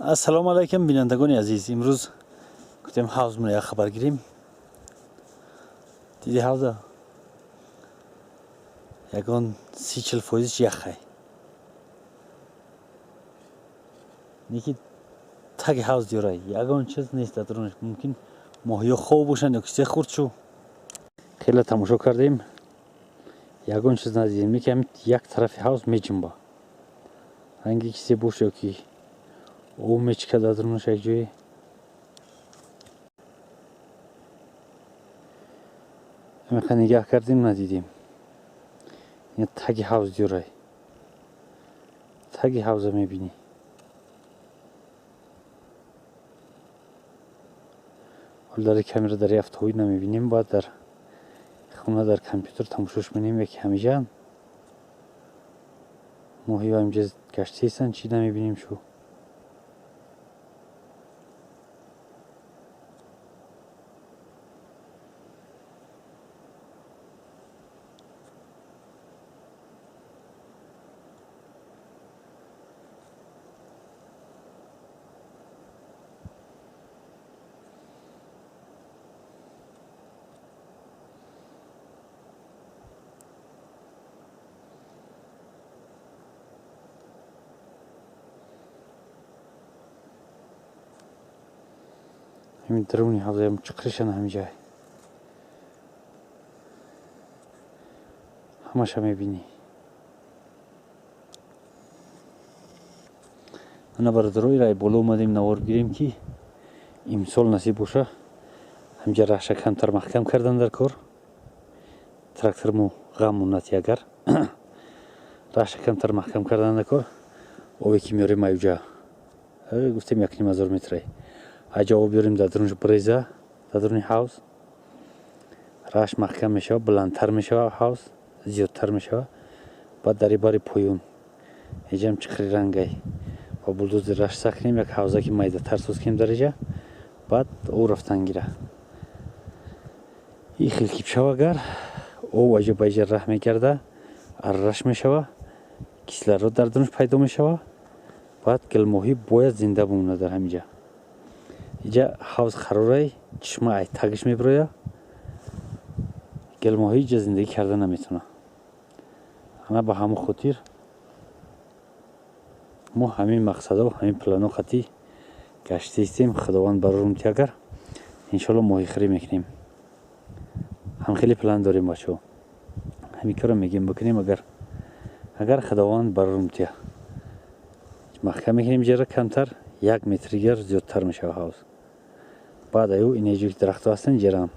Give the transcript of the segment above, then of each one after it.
السلام علیکم بینندگان عزیز. امروز گفتیم حوض من خبر گیریم. دیدی حوض یگان 30-40% یخه. نیکی تگ حوض دیره یگان چیز نیست درونش. ممکن ماهیا خوب باشن یا کسی خورد شو. خیلی تماشا کردیم. یگان چیز ندیدیم. میگم یک طرف حوض میجنبه. رنگی کسی باشه که او میچکه درونش یک جایی. میخوام نگاه کردیم ندیدیم. این تگ حوض دیره. تگ حوض میبینی. در کامera دریافت نمیبینیم. باید در خونه در کامپیوتر تماشاش می‌کنیم. یک همیشه ماهی و اینجا گشتی هستن چی نمیبینیم شو. همین درونی حوض هم چقدرشن همینجا. همش هم میبینی. انا برادروی رای بالا اومدیم نوار گیریم که امسال نصیب باشه. همینجا رخش کمتر محکم کردن در کار. تراکتور مو غم موند اگر رخش کمتر محکم کردن در کار. اوی که میاریم اینجا گفتیم 1,500 متره. اجا او بیاریم در درونش بریزه در درون حوض. رخش محکم میشه، بلندتر میشه، حوض زیادتر میشه. بعد در باری پایون اینجا هم چخری رنگی با بولدوزر رخش ساختیم. یک حوضه که میده تر سوز کنیم در اینجا. بعد او رفتن گیره. این خیلی کیپ شو اگر او اجا با اینجا راه میگرده ارش میشه. کیسلرود در درونش پیدا میشه. بعد گلماهی باید زنده بمونه در همینجا. اینجا حوض خراره چشمه ای تگش میبره. گلماهی اینجا زندگی کرده نمیتونه. انا با همون خاطر ما همین مقصد و همین پلانو خطی گشتی هستیم. خداوند برامون اگر انشالله ماهی خری میکنیم. هم خیلی پلان داریم بچو. همین کارو میگیم بکنیم اگر خداوند برامون محکم میکنیم جره کمتر 1 متر زیادتر میشه حوض. بعد ایو این ایجوی درخت هستن جرام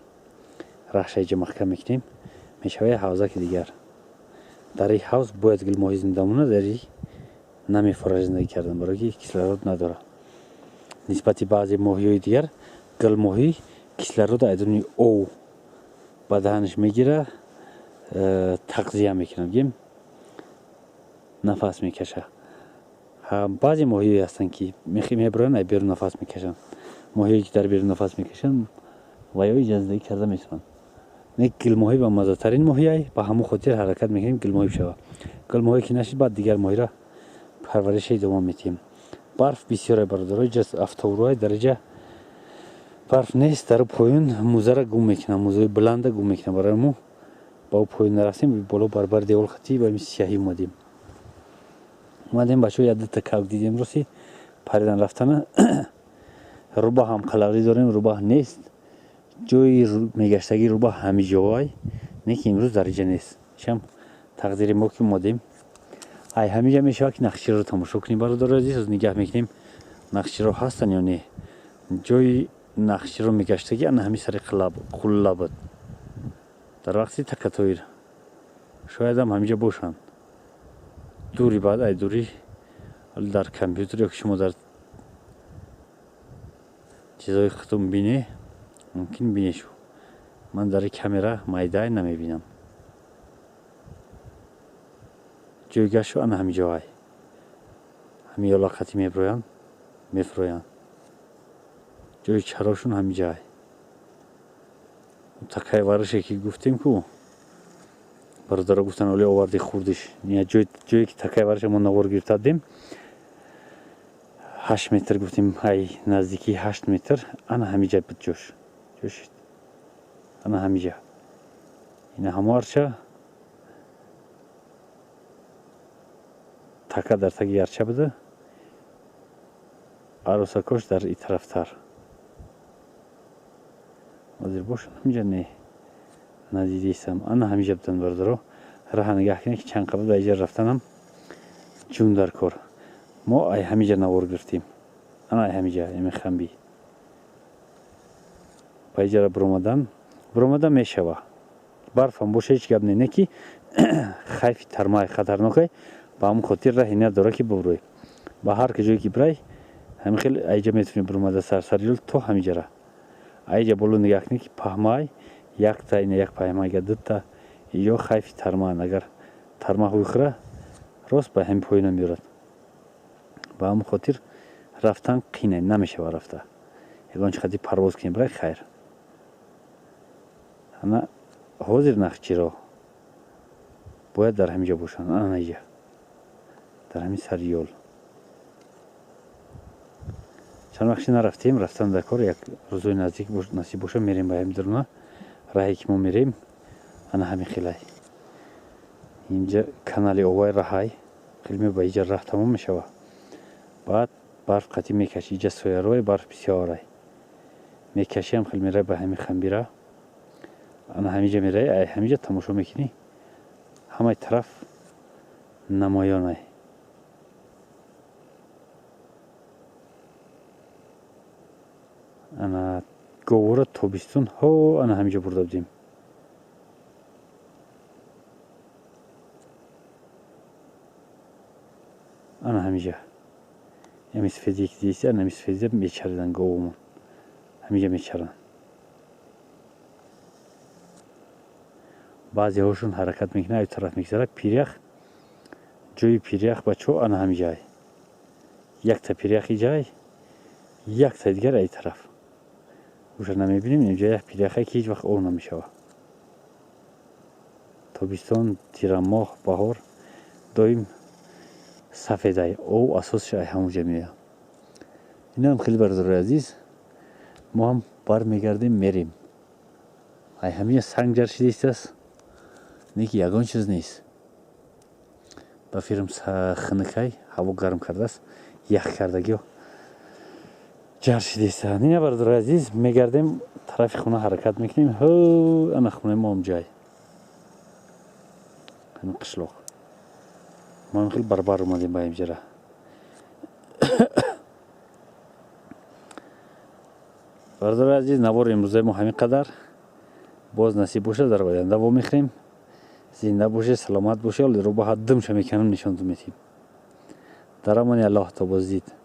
رخش ایجا محکم میکنیم میشه حوضه که دیگر در این حوض باید گل ماهی زنده مونه. در این نمیفره زندگی کردن برای که کیسلرود نداره. نسبتی بعضی ماهی های دیگر گل ماهی کیسلرود ایدونی او بدنش میگیره تغذیه میکنه بگیم نفس میکشه. بعضی ماهی هستن که میبرن ای بیرون نفس میکشن. ماهی که در بیرون نفس میکشن و یا زندگی کرده میتونن. نه گل ماهی با مزه ترین ماهی ای با همون خاطر حرکت میکنیم گل ماهی بشه. گل ماهی که نشید بعد دیگر ماهی را پرورش دوام میدیم. برف بسیار برادرای جس افتورای درجه برف نیست. در پایین موزه را گم میکنه. موزه بلند گم میکنه. برای ما با پایین نرسیم بالا بربر دیوال خطی با سیاهی اومدیم بچه یاد تکاک دیدیم روسی پریدن رفتن. روباه هم قلاقی داریم. روباه نیست جوی میگشتگی. روباه همی جوای نه که امروز درجه نیست. شم تقدیر ما که اومدیم ای همیجا میشه که نقشی رو تماشا کنیم. برادر عزیز از نگاه میکنیم نقشی رو هستن یا نه. جوی نقشی رو میگشتگی ان همی سر قلاب در وقتی تکتویر شاید هم همیجا باشن دوری. بعد ای دوری در کامپیوتر که شما در چیزای خودم بینی ممکن بینی شو. من در کامera مایدای نمیبینم. جویگشو ان همی جای همی علاقتی میفرویان جوی چراشون همی جای. تکای ورشه که گفتیم کو برادر گفتن ولی آوردی خوردش. نه جوی که تکای ورش ما نوار گرفتادیم 8 метр گفتیم های نزدیکی 8 متر انا همینجا بود جوش انا همینجا اینا همارچه تکه در تک گرچه بوده عروسکش در این طرفتر حاضر باشن همینجا نه ندیدیستم انا همینجا بودن بردارو راه نگاه کنه که چند قبل به اینجا رفتنم جون در کار ما ای همینجا نوار گرفتیم انا ای همینجا امی خنبی با اینجا را برامدن میشوه برف هم باشه هیچ گپ نه که خیف ترمای خطرناکه با همون خاطر راه نداره که بروی با هر که جایی که برای همین خیلی اینجا میتونی برامده سرسریل تو همینجا را اینجا بلو نگاه کنی که پهمای یک تا این یک پهمای گدد تا یا خیف ترمان اگر ترما خویخره راست به همین پایین میرد با همون خاطر رفتن قینه نمیشه و رفته یگان چقدر پرواز کنیم برای خیر انا حاضر نخچی را باید در همینجا باشن انا اینجا در همین سر یول چند وقتی نرفتیم رفتن در کار یک روزوی نزدیک نصیب باشه میریم به همین درونه راهی که ما میریم انا همین خیلی اینجا کانال اوای راهی خیلی به اینجا راه تمام میشه بعد برف قطعی میکشی اینجا سویروی برف بسیاره میکشی هم خیلی میره به همین خنبیره انا همینجا میره همینجا تماشا میکنی همه طرف نمایانه انا گوره توبیستون هو انا همینجا برده بودیم انا همینجا همی سفیدی که دیستی انا همی سفیدی میچردن گوهمون همینجا میچردن بعضی هاشون حرکت میکنه ای طرف میگذره پیریخ جوی پیریخ بچه انا همینجای یک تا پیریخی جای یک تا دیگر ای طرف اوش نمیبینیم اینجا یک پیریخی که هیچ وقت او نمیشه تابستان تیر ماه بهار دایم سفیده او اساسش همونجا میاد اینا هم خیلی برادر عزیز ما هم بر میگردیم میریم ای همین سنگ جر شدیست است نیکی یگان چیز نیست با فیرم خنکای هوا گرم کرده است یخ کردگی جر شدیست اینا برادر عزیز میگردیم طرف خونه حرکت میکنیم هو انا خونه ما هم جای همین قشلاق ما خیلی بربر اومدیم با اینجا برادر عزیز نوار امروزه ما همین قدر باز نصیب باشه در آینده با میخریم زنده باشه سلامت باشه رو با حد دم میکنم نشان میتیم در امان الله تا بازدید